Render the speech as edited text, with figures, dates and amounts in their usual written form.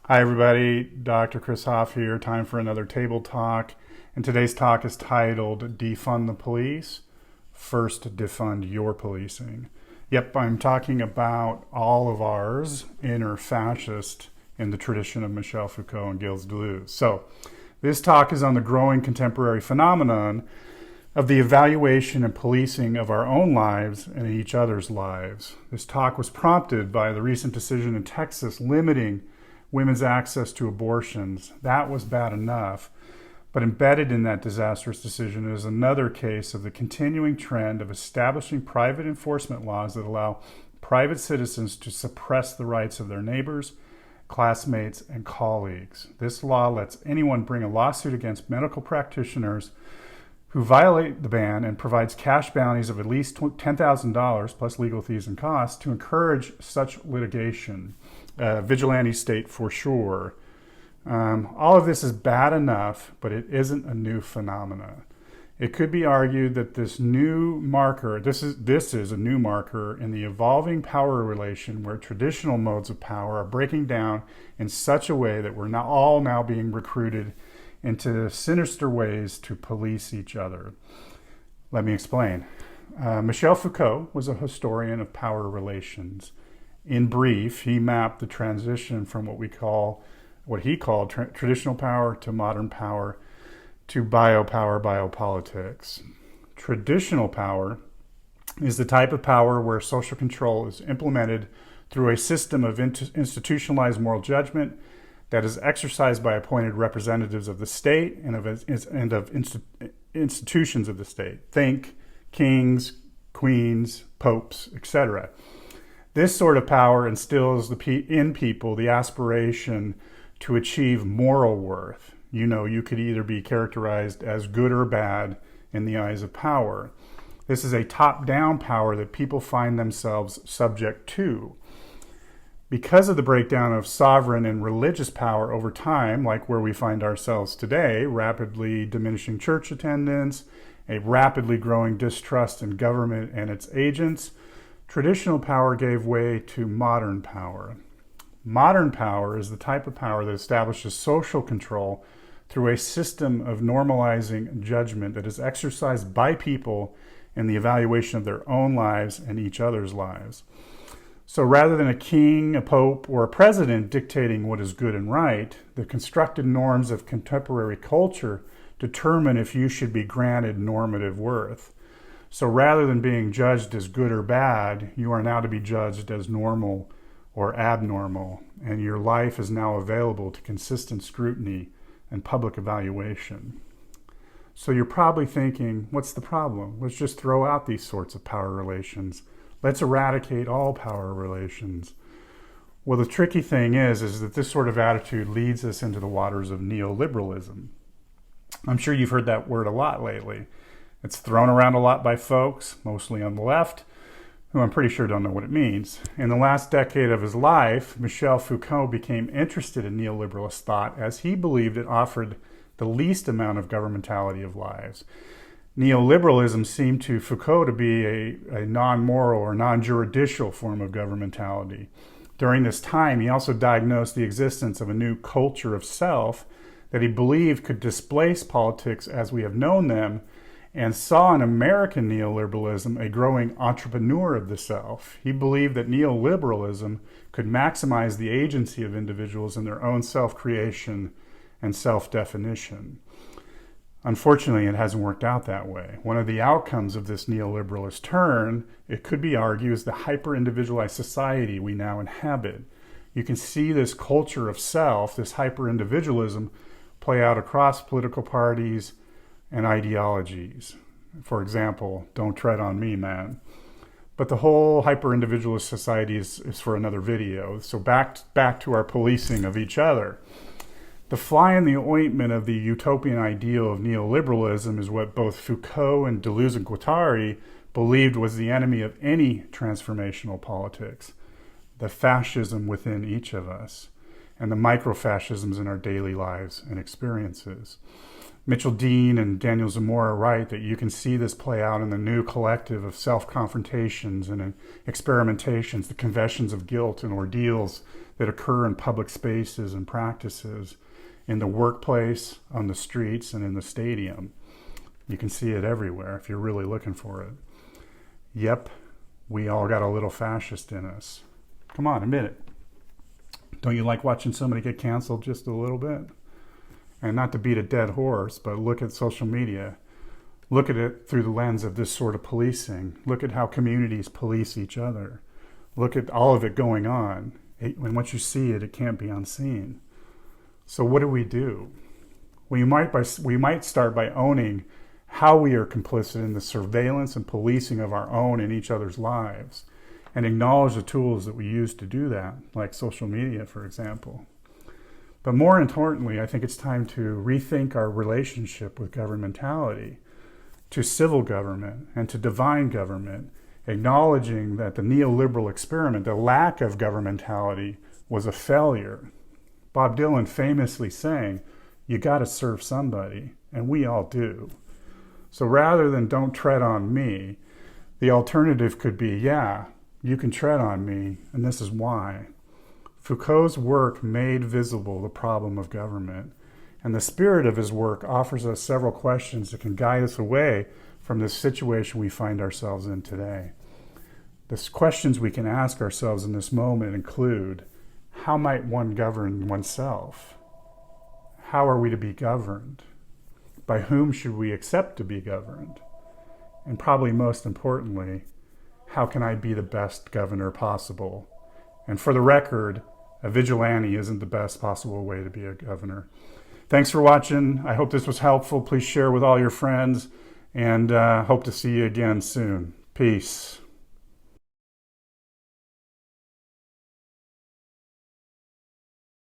Hi, everybody. Dr. Chris Hoff here. Time for another table talk. And today's talk is titled Defund the Police. First, defund your policing. Yep, I'm talking about all of ours inner fascist in the tradition of Michel Foucault and Gilles Deleuze. So, this talk is on the growing contemporary phenomenon of the evaluation and policing of our own lives and each other's lives. This talk was prompted by the recent decision in Texas limiting women's access to abortions. That was bad enough, but embedded in that disastrous decision is another case of the continuing trend of establishing private enforcement laws that allow private citizens to suppress the rights of their neighbors, classmates, and colleagues. This law lets anyone bring a lawsuit against medical practitioners who violate the ban and provides cash bounties of at least $10,000 plus legal fees and costs to encourage such litigation. Vigilante state for sure. All of this is bad enough, but it isn't a new phenomena. It could be argued that this is a new marker in the evolving power relation where traditional modes of power are breaking down in such a way that we're all now being recruited into sinister ways to police each other. Let me explain. Michel Foucault was a historian of power relations. In brief, he mapped the transition from what he called traditional power to modern power to biopower, biopolitics. Traditional power is the type of power where social control is implemented through a system of institutionalized moral judgment that is exercised by appointed representatives of the state and of institutions of the state. Think kings, queens, popes, etc. This sort of power instills in people the aspiration to achieve moral worth. You could either be characterized as good or bad in the eyes of power. This is a top-down power that people find themselves subject to. Because of the breakdown of sovereign and religious power over time, like where we find ourselves today, rapidly diminishing church attendance, a rapidly growing distrust in government and its agents, traditional power gave way to modern power. Modern power is the type of power that establishes social control through a system of normalizing judgment that is exercised by people in the evaluation of their own lives and each other's lives. So rather than a king, a pope, or a president dictating what is good and right, the constructed norms of contemporary culture determine if you should be granted normative worth. So rather than being judged as good or bad, you are now to be judged as normal or abnormal, and your life is now available to consistent scrutiny and public evaluation. So you're probably thinking, what's the problem? Let's just throw out these sorts of power relations. Let's eradicate all power relations. Well, the tricky thing is that this sort of attitude leads us into the waters of neoliberalism. I'm sure you've heard that word a lot lately. It's thrown around a lot by folks, mostly on the left, who I'm pretty sure don't know what it means. In the last decade of his life, Michel Foucault became interested in neoliberalist thought as he believed it offered the least amount of governmentality of lives. Neoliberalism seemed to Foucault to be a non-moral or non-juridical form of governmentality. During this time, he also diagnosed the existence of a new culture of self that he believed could displace politics as we have known them, and saw in American neoliberalism a growing entrepreneur of the self. He believed that neoliberalism could maximize the agency of individuals in their own self-creation and self-definition. Unfortunately, it hasn't worked out that way. One of the outcomes of this neoliberalist turn, it could be argued, is the hyper-individualized society we now inhabit. You can see this culture of self, this hyper-individualism, play out across political parties and ideologies. For example, don't tread on me, man. But the whole hyper-individualist society is for another video. So back to our policing of each other. The fly in the ointment of the utopian ideal of neoliberalism is what both Foucault and Deleuze and Guattari believed was the enemy of any transformational politics, the fascism within each of us, and the micro-fascisms in our daily lives and experiences. Mitchell Dean and Daniel Zamora write that you can see this play out in the new collective of self-confrontations and experimentations, the confessions of guilt and ordeals that occur in public spaces and practices, in the workplace, on the streets, and in the stadium. You can see it everywhere if you're really looking for it. Yep, we all got a little fascist in us. Come on, admit it. Don't you like watching somebody get canceled just a little bit? And not to beat a dead horse, but look at social media. Look at it through the lens of this sort of policing. Look at how communities police each other. Look at all of it going on. When once you see it, it can't be unseen. So what do? We might start by owning how we are complicit in the surveillance and policing of our own and each other's lives, and acknowledge the tools that we use to do that, like social media, for example. But more importantly, I think it's time to rethink our relationship with governmentality, to civil government, and to divine government, acknowledging that the neoliberal experiment, the lack of governmentality, was a failure. Bob Dylan famously saying, "You got to serve somebody," and we all do. So rather than "don't tread on me," the alternative could be, "Yeah, you can tread on me, and this is why." Foucault's work made visible the problem of government, and the spirit of his work offers us several questions that can guide us away from the situation we find ourselves in today. The questions we can ask ourselves in this moment include, how might one govern oneself? How are we to be governed? By whom should we accept to be governed? And probably most importantly, how can I be the best governor possible? And for the record, a vigilante isn't the best possible way to be a governor. Thanks for watching. I hope this was helpful. Please share with all your friends, and hope to see you again soon. Peace.